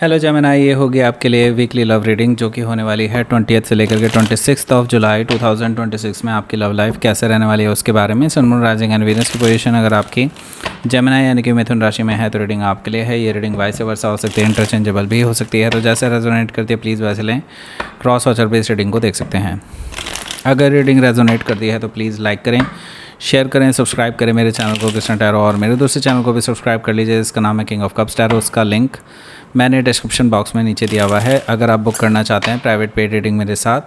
Hello Gemini, ये होगी आपके लिए वीकली लव रीडिंग जो कि होने वाली है 20th से लेकर के 26 ऑफ जुलाई 2026 में। आपकी लव लाइफ कैसे रहने वाली है उसके बारे में। Sun moon rising and Venus की पोजीशन अगर आपकी जेमिनी यानी कि मिथुन राशि में है तो रीडिंग आपके लिए है। ये रीडिंग वाइस वर्सा हो सकती है, इंटरचेंजेबल भी हो सकती है, तो जैसे रेजोनेट करती है प्लीज़ वैसे लें। क्रॉस वॉचर पे इस रीडिंग को देख सकते हैं। अगर रीडिंग रेजोनेट करती है तो प्लीज़ लाइक करें, शेयर करें, सब्सक्राइब करें मेरे चैनल को कृष्ण टैरो, और मेरे दूसरे चैनल को भी सब्सक्राइब कर लीजिए जिसका नाम है किंग ऑफ कप्स टैरो। उसका लिंक मैंने डिस्क्रिप्शन बॉक्स में नीचे दिया हुआ है। अगर आप बुक करना चाहते हैं प्राइवेट पेड रीडिंग मेरे साथ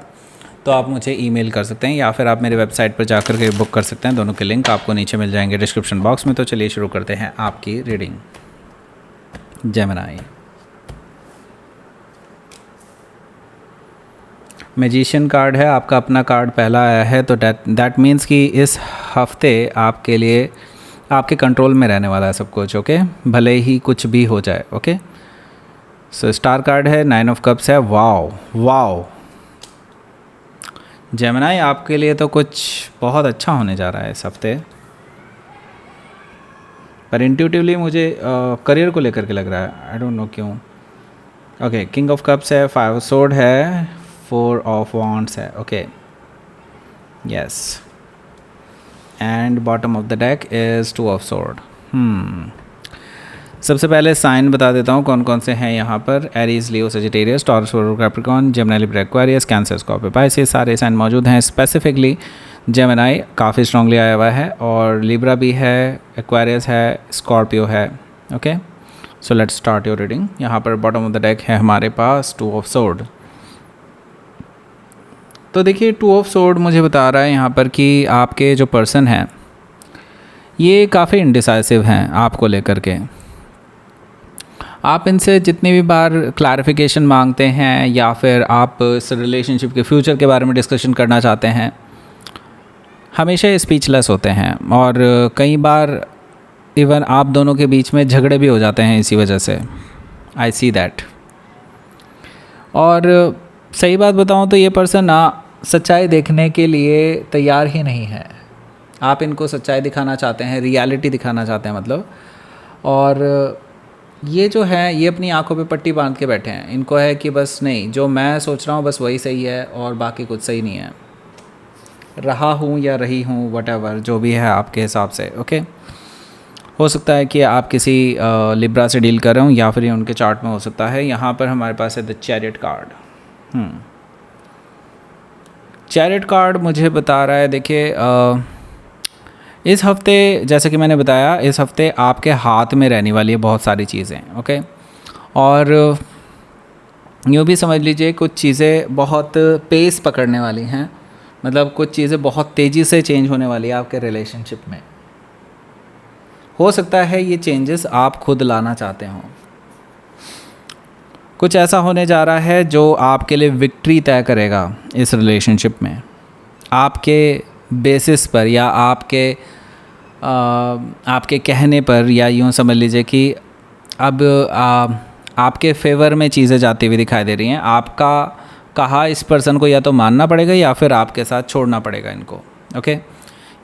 तो आप मुझे ईमेल कर सकते हैं या फिर आप मेरे वेबसाइट पर जाकर के बुक कर सकते हैं। दोनों के लिंक आपको नीचे मिल जाएंगे डिस्क्रिप्शन बॉक्स में। तो चलिए शुरू करते हैं आपकी रीडिंग। जेमिनी, मैजिशियन कार्ड है, आपका अपना कार्ड पहला आया है, तो दैट मीन्स कि इस हफ्ते आपके लिए आपके कंट्रोल में रहने वाला है सब कुछ। ओके, भले ही कुछ भी हो जाए। ओके, सो स्टार कार्ड है, 9 ऑफ कप्स है। वाओ वाओ जेमिनी, आपके लिए तो कुछ बहुत अच्छा होने जा रहा है इस हफ्ते, पर इंट्यूटिवली मुझे करियर को लेकर के लग रहा है। आई डोंट नो क्यों। ओके, किंग ऑफ कप्स है, 5 ऑफ सोर्ड है, 4 ऑफ वॉन्ड्स है। Okay, yes, and bottom of the deck is 2 of sword. सबसे पहले साइन बता देता हूँ कौन कौन से हैं यहाँ पर। Aries, Leo, Sagittarius, Taurus, Capricorn, Gemini, Libra, Aquarius, Cancer, Scorpio, Pisces, सारे साइन मौजूद हैं। स्पेसिफिकली जेमिनी काफ़ी स्ट्रांगली आया हुआ है, और लिब्रा भी है, एक्वेरियस है, स्कॉर्पियो है। Okay, so let's start your reading. यहाँ पर बॉटम ऑफ द डेक है हमारे पास 2 ऑफ सोर्ड। तो देखिए 2 ऑफ सोर्ड मुझे बता रहा है यहाँ पर कि आपके जो पर्सन हैं ये काफ़ी इंडिसाइसिव हैं आपको लेकर के। आप इनसे जितनी भी बार क्लैरिफिकेशन मांगते हैं या फिर आप इस रिलेशनशिप के फ्यूचर के बारे में डिस्कशन करना चाहते हैं, हमेशा स्पीचलेस होते हैं, और कई बार इवन आप दोनों के बीच में झगड़े भी हो जाते हैं इसी वजह से। आई सी दैट। और सही बात बताऊं तो ये पर्सन ना सच्चाई देखने के लिए तैयार ही नहीं है। आप इनको सच्चाई दिखाना चाहते हैं, रियलिटी दिखाना चाहते हैं मतलब, और ये जो है ये अपनी आंखों पे पट्टी बांध के बैठे हैं। इनको है कि बस नहीं, जो मैं सोच रहा हूँ बस वही सही है और बाकी कुछ सही नहीं है। रहा हूँ या रही हूँ, व्हाटएवर जो भी है आपके हिसाब से। ओके, हो सकता है कि आप किसी लिब्रा से डील कर रहे हो या फिर ये उनके चार्ट में हो सकता है। यहाँ पर हमारे पास है the chariot card. Chariot card मुझे बता रहा है, देखिए इस हफ्ते जैसे कि मैंने बताया, इस हफ्ते आपके हाथ में रहने वाली है बहुत सारी चीज़ें। ओके, और यूँ भी समझ लीजिए कुछ चीज़ें बहुत पेस पकड़ने वाली हैं, मतलब कुछ चीज़ें बहुत तेज़ी से चेंज होने वाली है आपके रिलेशनशिप में। हो सकता है ये चेंजेस आप खुद लाना चाहते हों। कुछ ऐसा होने जा रहा है जो आपके लिए विक्ट्री तय करेगा इस रिलेशनशिप में, आपके बेसिस पर या आपके कहने पर, या यूँ समझ लीजिए कि अब आपके फेवर में चीज़ें जाती हुई दिखाई दे रही हैं। आपका कहा इस पर्सन को या तो मानना पड़ेगा या फिर आपके साथ छोड़ना पड़ेगा इनको। ओके,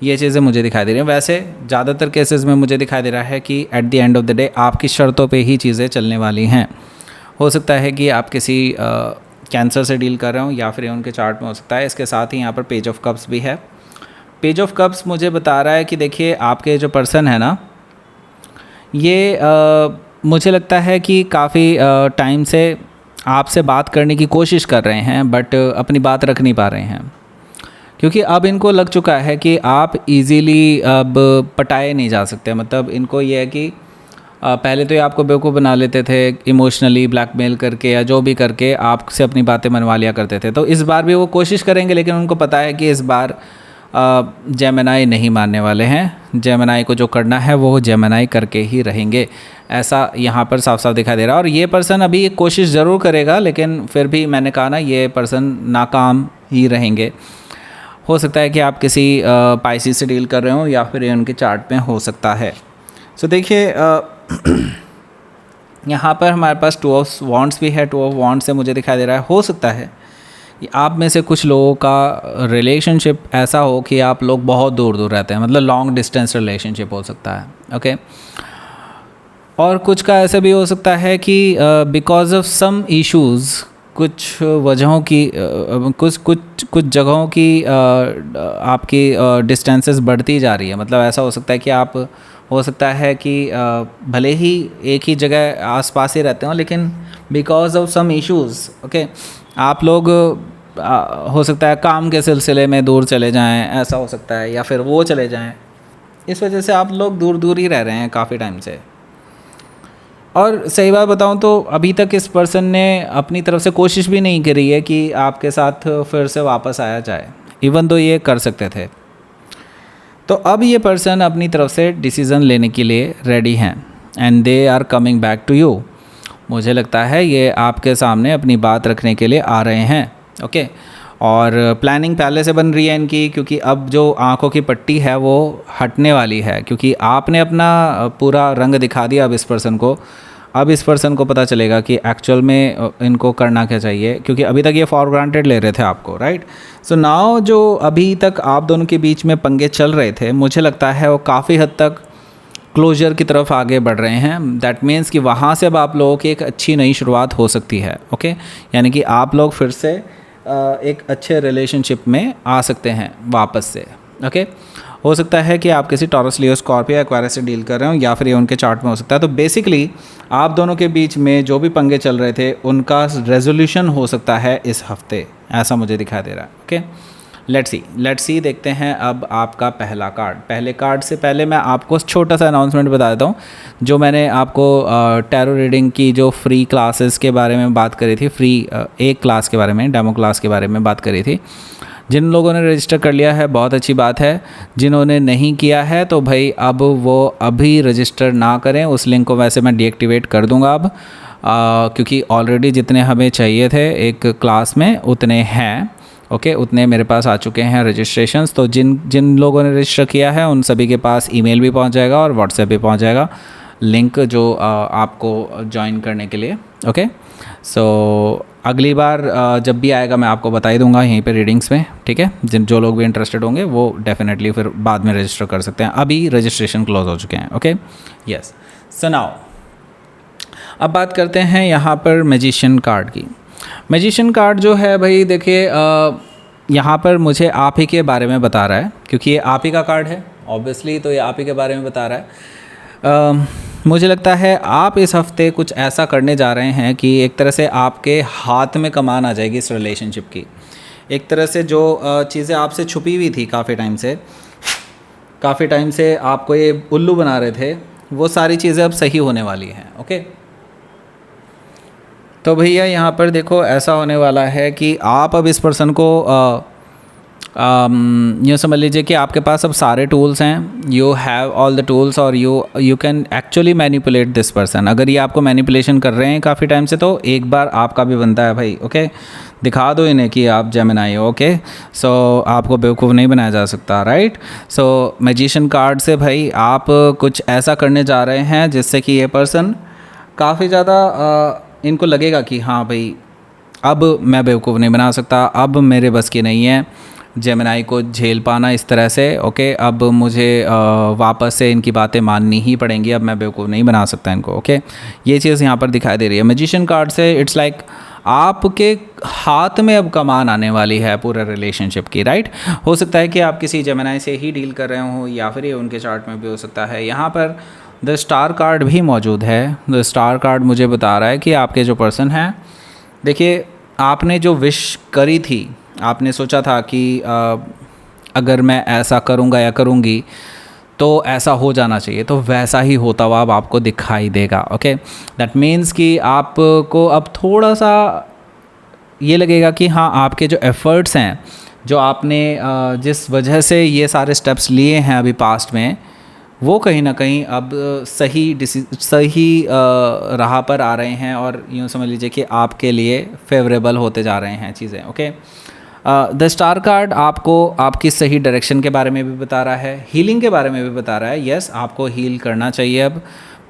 ये चीज़ें मुझे दिखाई दे रही हैं। वैसे ज़्यादातर केसेस में मुझे दिखाई दे रहा है कि at the end of the day आपकी शर्तों पे ही चीज़ें चलने वाली हैं। हो सकता है कि आप किसी कैंसर से डील कर रहे हो या फिर उनके चार्ट में हो सकता है। इसके साथ ही यहाँ पर पेज ऑफ कप्स भी है। पेज ऑफ कप्स मुझे बता रहा है कि देखिए आपके जो पर्सन है ना, ये मुझे लगता है कि काफ़ी टाइम से आपसे बात करने की कोशिश कर रहे हैं, बट अपनी बात रख नहीं पा रहे हैं, क्योंकि अब इनको लग चुका है कि आप इजीली अब पटाए नहीं जा सकते। मतलब इनको ये है कि पहले तो ये आपको बेवकूफ़ बना लेते थे, इमोशनली ब्लैकमेल करके या जो भी करके आपसे अपनी बातें मनवा लिया करते थे। तो इस बार भी वो कोशिश करेंगे, लेकिन उनको पता है कि इस बार जेमिनी नहीं मानने वाले हैं। जेमिनी को जो करना है वो जेमिनी करके ही रहेंगे, ऐसा यहाँ पर साफ साफ दिखाई दे रहा है। और ये पर्सन अभी कोशिश ज़रूर करेगा, लेकिन फिर भी मैंने कहा ना, ये पर्सन नाकाम ही रहेंगे। हो सकता है कि आप किसी पाइसी से डील कर रहे हो या फिर उनके चार्ट में हो सकता है। सो देखिए यहाँ पर हमारे पास 2 ऑफ वॉन्ड्स भी है। 2 ऑफ वॉन्ड्स से मुझे दिखाई दे रहा है हो सकता है कि आप में से कुछ लोगों का रिलेशनशिप ऐसा हो कि आप लोग बहुत दूर दूर रहते हैं, मतलब लॉन्ग डिस्टेंस रिलेशनशिप हो सकता है। ओके, और कुछ का ऐसा भी हो सकता है कि बिकॉज ऑफ सम इश्यूज़, कुछ वजहों की कुछ कुछ कुछ जगहों की आपकी डिस्टेंसेस बढ़ती जा रही है। मतलब ऐसा हो सकता है कि आप, हो सकता है कि भले ही एक ही जगह आसपास ही रहते हो, लेकिन because of some issues, okay, आप लोग हो सकता है काम के सिलसिले में दूर चले जाएं, ऐसा हो सकता है, या फिर वो चले जाएं, इस वजह से आप लोग दूर दूर ही रह रहे हैं काफ़ी टाइम से। और सही बात बताऊं तो अभी तक इस पर्सन ने अपनी तरफ से कोशिश भी नहीं करी है कि आपके साथ फिर से वापस आया जाए, इवन तो ये कर सकते थे। तो अब ये पर्सन अपनी तरफ से डिसीज़न लेने के लिए रेडी हैं and they are coming back to you. मुझे लगता है ये आपके सामने अपनी बात रखने के लिए आ रहे हैं, ओके। और प्लानिंग पहले से बन रही है इनकी, क्योंकि अब जो आंखों की पट्टी है वो हटने वाली है, क्योंकि आपने अपना पूरा रंग दिखा दिया अब इस पर्सन को। अब इस पर्सन को पता चलेगा कि एक्चुअल में इनको करना क्या चाहिए, क्योंकि अभी तक ये फॉर ग्रांटेड ले रहे थे आपको, राइट। सो नाउ जो अभी तक आप दोनों के बीच में पंगे चल रहे थे, मुझे लगता है वो काफ़ी हद तक क्लोजर की तरफ आगे बढ़ रहे हैं। दैट मीन्स कि वहाँ से अब आप लोगों की एक अच्छी नई शुरुआत हो सकती है, ओके। यानी कि आप लोग फिर से एक अच्छे रिलेशनशिप में आ सकते हैं वापस से, ओके। हो सकता है कि आप किसी टॉरस, लियो, स्कॉर्पियो, एक्वारियस से डील कर रहे हो, या फिर ये उनके चार्ट में हो सकता है। तो बेसिकली आप दोनों के बीच में जो भी पंगे चल रहे थे उनका रेजोल्यूशन हो सकता है इस हफ्ते, ऐसा मुझे दिखाई दे रहा है, ओके। लेट्स सी देखते हैं अब आपका पहला कार्ड। पहले कार्ड से पहले मैं आपको छोटा सा अनाउंसमेंट बता देता हूँ। जो मैंने आपको टैरो रीडिंग की जो फ्री क्लासेस के बारे में बात करी थी, फ्री एक क्लास के बारे में, डेमो क्लास के बारे में बात करी थी, जिन लोगों ने रजिस्टर कर लिया है बहुत अच्छी बात है। जिन्होंने नहीं किया है तो भाई अब वो अभी रजिस्टर ना करें। उस लिंक को वैसे मैं डीएक्टिवेट कर दूंगा अब, क्योंकि ऑलरेडी जितने हमें चाहिए थे एक क्लास में उतने हैं, ओके, उतने मेरे पास आ चुके हैं रजिस्ट्रेशंस। तो जिन लोगों ने रजिस्टर किया है उन सभी के पास ईमेल भी पहुंच जाएगा और व्हाट्सएप भी पहुंच जाएगा लिंक, जो आपको ज्वाइन करने के लिए, ओके। सो अगली बार जब भी आएगा मैं आपको बता ही दूंगा यहीं पे रीडिंग्स में, ठीक है। जो लोग भी इंटरेस्टेड होंगे वो डेफिनेटली फिर बाद में रजिस्टर कर सकते हैं। अभी रजिस्ट्रेशन क्लोज हो चुके हैं, ओके, यस। सो नाउ अब बात करते हैं यहाँ पर मैजिशियन कार्ड की। मैजिशियन कार्ड जो है भाई देखिए, यहाँ पर मुझे आप ही के बारे में बता रहा है, क्योंकि ये आप ही का कार्ड है ऑब्वियसली, तो ये आप ही के बारे में बता रहा है। मुझे लगता है आप इस हफ्ते कुछ ऐसा करने जा रहे हैं कि एक तरह से आपके हाथ में कमान आ जाएगी इस रिलेशनशिप की। एक तरह से जो चीज़ें आपसे छुपी हुई थी काफ़ी टाइम से आपको ये उल्लू बना रहे थे, वो सारी चीज़ें अब सही होने वाली हैं, ओके। तो भैया यहाँ पर देखो ऐसा होने वाला है कि आप अब इस पर्सन को यूँ समझ लीजिए कि आपके पास अब सारे टूल्स हैं, you have all the tools, और you can actually manipulate this person. अगर ये आपको मैनिपुलेशन कर रहे हैं काफ़ी टाइम से, तो एक बार आपका भी बनता है भाई, ओके। दिखा दो इन्हें कि आप जेमिनाई हो, ओके। सो आपको बेवकूफ़ नहीं बनाया जा सकता, राइट। सो मैजिशियन कार्ड से भाई आप कुछ ऐसा करने जा रहे हैं जिससे कि ये पर्सन काफ़ी ज़्यादा इनको लगेगा कि हाँ भाई अब मैं बेवकूफ़ नहीं बना सकता, अब मेरे बस की नहीं है जेमिनाई को झेल पाना इस तरह से, ओके। अब मुझे वापस से इनकी बातें माननी ही पड़ेंगी, अब मैं बेवकूफ़ नहीं बना सकता इनको, ओके। ये चीज़ यहाँ पर दिखाई दे रही है मैजिशियन कार्ड से। इट्स लाइक आपके हाथ में अब कमान आने वाली है पूरे रिलेशनशिप की, राइट। हो सकता है कि आप किसी जेमिनाई से ही डील कर रहे हो, या फिर ये उनके चार्ट में भी हो सकता है। यहाँ पर द स्टार कार्ड भी मौजूद है। द स्टार कार्ड मुझे बता रहा है कि आपके जो पर्सन हैं, देखिए आपने जो विश करी थी, आपने सोचा था कि अगर मैं ऐसा करूँगा या करूँगी तो ऐसा हो जाना चाहिए, तो वैसा ही होता हुआ अब आपको दिखाई देगा, ओके। दैट मीन्स कि आपको अब थोड़ा सा ये लगेगा कि हाँ आपके जो एफ़र्ट्स हैं, जो आपने जिस वजह से ये सारे स्टेप्स लिए हैं अभी पास्ट में, वो कहीं ना कहीं अब सही राह पर आ रहे हैं, और यूँ समझ लीजिए कि आपके लिए फेवरेबल होते जा रहे हैं चीज़ें, ओके। द स्टार कार्ड आपको आपकी सही डायरेक्शन के बारे में भी बता रहा है, हीलिंग के बारे में भी बता रहा है। यस, आपको हील करना चाहिए अब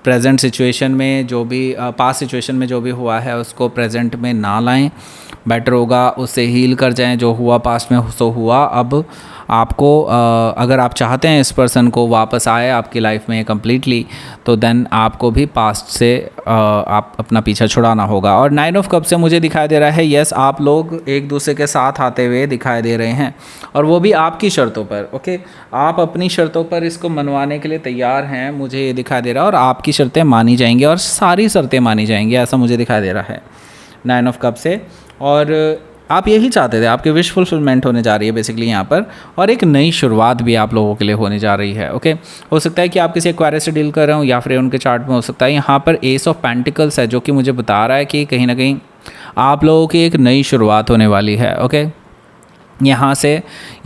प्रेजेंट सिचुएशन में, जो भी पास्ट सिचुएशन में जो भी हुआ है उसको प्रेजेंट में ना लाएं। बेटर होगा, उससे हील कर जाएं। जो हुआ पास्ट में सो हुआ। अब आपको अगर आप चाहते हैं इस पर्सन को वापस आए आपकी लाइफ में कम्प्लीटली, तो देन आपको भी पास्ट से आप अपना पीछा छुड़ाना होगा। और 9 ऑफ कप से मुझे दिखाई दे रहा है यस, आप लोग एक दूसरे के साथ आते हुए दिखाई दे रहे हैं, और वो भी आपकी शर्तों पर। ओके, आप अपनी शर्तों पर इसको मनवाने के लिए तैयार हैं, मुझे ये दिखाई दे रहा है, और आपकी शर्तें मानी जाएंगी और सारी शर्तें मानी जाएंगी, ऐसा मुझे दिखाई दे रहा है 9 ऑफ कप से। और आप यही चाहते थे, आपकी विश फुलफिलमेंट होने जा रही है बेसिकली यहाँ पर, और एक नई शुरुआत भी आप लोगों के लिए होने जा रही है। ओके, हो सकता है कि आप किसी एक्वायरस से डील कर रहे हो, या फिर उनके चार्ट में हो सकता है यहाँ पर एस ऑफ पेंटिकल्स है, जो कि मुझे बता रहा है कि कहीं ना कहीं आप लोगों की एक नई शुरुआत होने वाली है। ओके, यहाँ से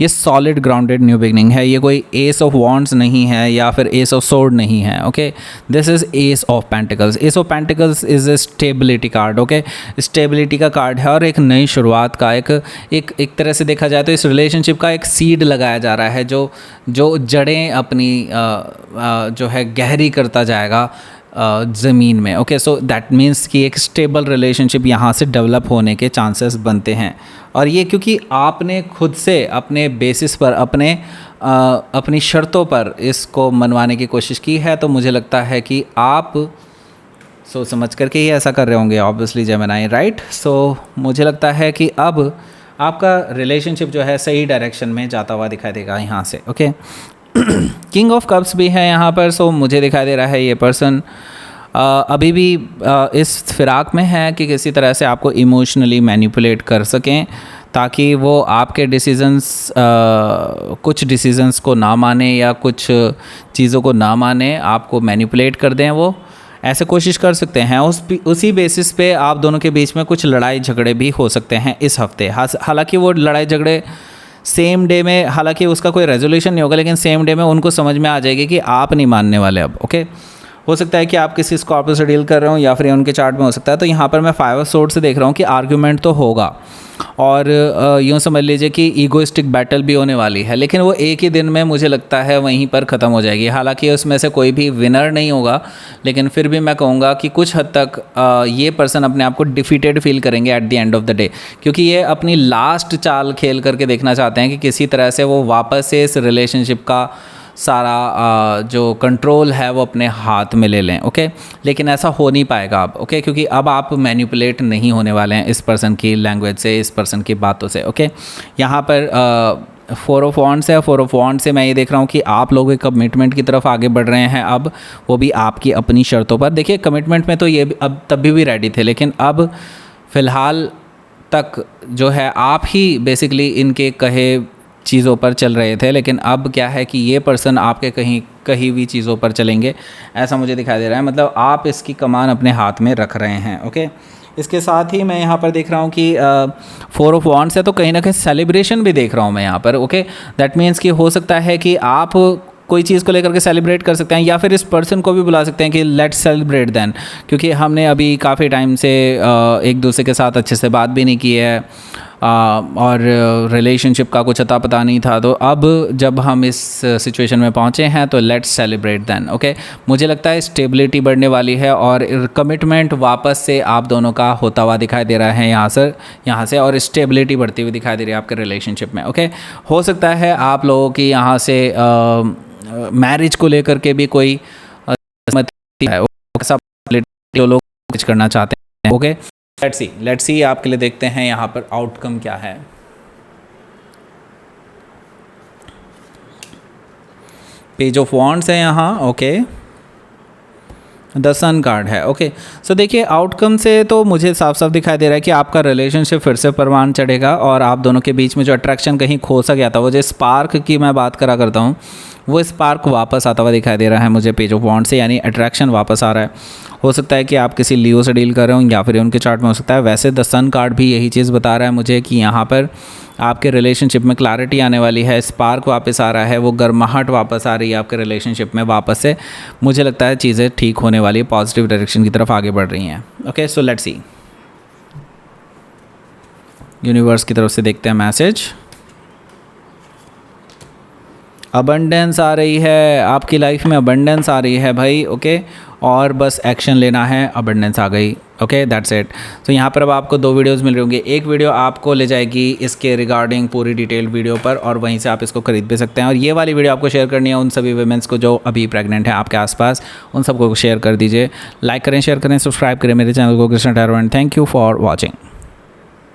ये सॉलिड ग्राउंडेड न्यू बिगनिंग है, ये कोई एस ऑफ वॉन्ड्स नहीं है या फिर एस ऑफ सोर्ड नहीं है। Okay, this is S of pentacles. S of pentacles is a stability card. Okay, stability का कार्ड है और एक नई शुरुआत का एक तरह से देखा जाए तो इस रिलेशनशिप का एक सीड लगाया जा रहा है, जो जड़ें अपनी जो है गहरी करता जाएगा ज़मीन में। ओके, सो दैट मीन्स कि एक स्टेबल रिलेशनशिप यहाँ से डेवलप होने के चांसेस बनते हैं। और ये क्योंकि आपने खुद से अपने बेसिस पर अपनी शर्तों पर इसको मनवाने की कोशिश की है, तो मुझे लगता है कि आप सोच समझ करके ही ऐसा कर रहे होंगे ऑब्वियसली जेमिनी, राइट। सो मुझे लगता है कि अब आपका रिलेशनशिप जो है सही डायरेक्शन में जाता हुआ दिखाई देगा यहाँ से। ओके, किंग ऑफ कप्स भी है यहाँ पर। सो मुझे दिखाई दे रहा है ये पर्सन अभी भी इस फिराक में है कि किसी तरह से आपको इमोशनली मैनिपुलेट कर सकें, ताकि वो आपके डिसीजंस कुछ डिसीजंस को ना माने या कुछ चीज़ों को ना माने, आपको मैनिपुलेट कर दें। वो ऐसे कोशिश कर सकते हैं। उसी बेसिस पे आप दोनों के बीच में कुछ लड़ाई झगड़े भी हो सकते हैं इस हफ्ते। हालांकि वो लड़ाई झगड़े सेम डे में, हालांकि उसका कोई रेजोल्यूशन नहीं होगा, लेकिन सेम डे में उनको समझ में आ जाएगी कि आप नहीं मानने वाले अब। ओके, हो सकता है कि आप किसी स्कॉर्पियो से डील कर रहे हो या फिर उनके चार्ट में हो सकता है। तो यहाँ पर मैं 5 ऑफ सोर्ड से देख रहा हूँ कि आर्ग्यूमेंट तो होगा, और यूँ समझ लीजिए कि ईगोइस्टिक बैटल भी होने वाली है, लेकिन वो एक ही दिन में मुझे लगता है वहीं पर ख़त्म हो जाएगी। हालांकि उसमें से कोई भी विनर नहीं होगा, लेकिन फिर भी मैं कहूँगा कि कुछ हद तक ये पर्सन अपने आप को डिफीटेड फील करेंगे at the end of the day, क्योंकि ये अपनी लास्ट चाल खेल करके देखना चाहते हैं कि किसी तरह से वो वापस से इस रिलेशनशिप का सारा जो कंट्रोल है वो अपने हाथ में ले लें। ओके, लेकिन ऐसा हो नहीं पाएगा अब। ओके, क्योंकि अब आप मैनिपुलेट नहीं होने वाले हैं इस पर्सन की लैंग्वेज से, इस पर्सन की बातों से। ओके, यहाँ पर 4 ऑफ वॉन्ड्स है। 4 ऑफ वॉन्ड से मैं ये देख रहा हूँ कि आप लोग एक कमिटमेंट की तरफ आगे बढ़ रहे हैं अब, वो भी आपकी अपनी शर्तों पर। देखिए, कमिटमेंट में तो ये अब तभी भी रेडी थे, लेकिन अब फ़िलहाल तक जो है आप ही बेसिकली इनके कहे चीज़ों पर चल रहे थे, लेकिन अब क्या है कि ये पर्सन आपके कहीं भी चीज़ों पर चलेंगे, ऐसा मुझे दिखाई दे रहा है। मतलब आप इसकी कमान अपने हाथ में रख रहे हैं। ओके, इसके साथ ही मैं यहाँ पर देख रहा हूँ कि 4 ऑफ वॉन्ड्स है, तो कहीं ना कहीं सेलिब्रेशन भी देख रहा हूँ मैं यहाँ पर। ओके, दैट मीन्स कि हो सकता है कि आप कोई चीज़ को लेकर के सेलिब्रेट कर सकते हैं, या फिर इस पर्सन को भी बुला सकते हैं कि लेट्स सेलिब्रेट देन, क्योंकि हमने अभी काफ़ी टाइम से एक दूसरे के साथ अच्छे से बात भी नहीं की है, और रिलेशनशिप का कुछ अता पता नहीं था। तो अब जब हम इस सिचुएशन में पहुंचे हैं, तो लेट्स सेलिब्रेट देन। ओके, मुझे लगता है स्टेबिलिटी बढ़ने वाली है और कमिटमेंट वापस से आप दोनों का होता हुआ दिखाई दे रहा है यहाँ से और स्टेबिलिटी बढ़ती हुई दिखाई दे रही है आपके रिलेशनशिप में। ओके, हो सकता है आप लोगों की यहाँ से मैरिज को लेकर के भी कोई सहमति है, जो लोग मैरिज करना चाहते हैं। ओके, लेट्स सी आपके लिए देखते हैं यहाँ पर आउटकम क्या है। पेज ऑफ वॉन्ड्स है यहाँ। ओके, द सन कार्ड है। ओके, सो देखिए, आउटकम से तो मुझे साफ साफ दिखाई दे रहा है कि आपका रिलेशनशिप फिर से परवान चढ़ेगा, और आप दोनों के बीच में जो अट्रैक्शन कहीं खो सा गया था, वो जो स्पार्क की मैं बात करा करता हूँ, वो स्पार्क वापस आता हुआ दिखाई दे रहा है मुझे पेज ऑफ वॉन्ड से, यानी अट्रैक्शन वापस आ रहा है। हो सकता है कि आप किसी लियो से डील कर रहे हो, या फिर उनके चार्ट में हो सकता है। वैसे द सन कार्ड भी यही चीज़ बता रहा है मुझे कि यहाँ पर आपके रिलेशनशिप में क्लैरिटी आने वाली है, स्पार्क वापस आ रहा है, वो गर्माहट वापस आ रही है आपके रिलेशनशिप में वापस से। मुझे लगता है चीज़ें ठीक होने वाली है, पॉजिटिव डायरेक्शन की तरफ आगे बढ़ रही हैं। Okay, so let's see, universe की तरफ से देखते हैं मैसेज। अबंडेंस आ रही है आपकी लाइफ में, अबंडेंस आ रही है भाई। ओके, और बस एक्शन लेना है, अबंडेंस आ गई। Okay that's it. तो यहाँ पर अब आपको 2 वीडियोस मिल रही होंगी। एक वीडियो आपको ले जाएगी इसके रिगार्डिंग पूरी डिटेल्ड वीडियो पर और वहीं से आप इसको खरीद भी सकते हैं। और ये वाली वीडियो आपको शेयर करनी है उन सभी वुमेन्स को जो अभी प्रेग्नेंट हैं आपके आसपास, उन सबको शेयर कर दीजिए। लाइक करें, शेयर करें, सब्सक्राइब करें मेरे चैनल को Krishna tarot and thank you for watching.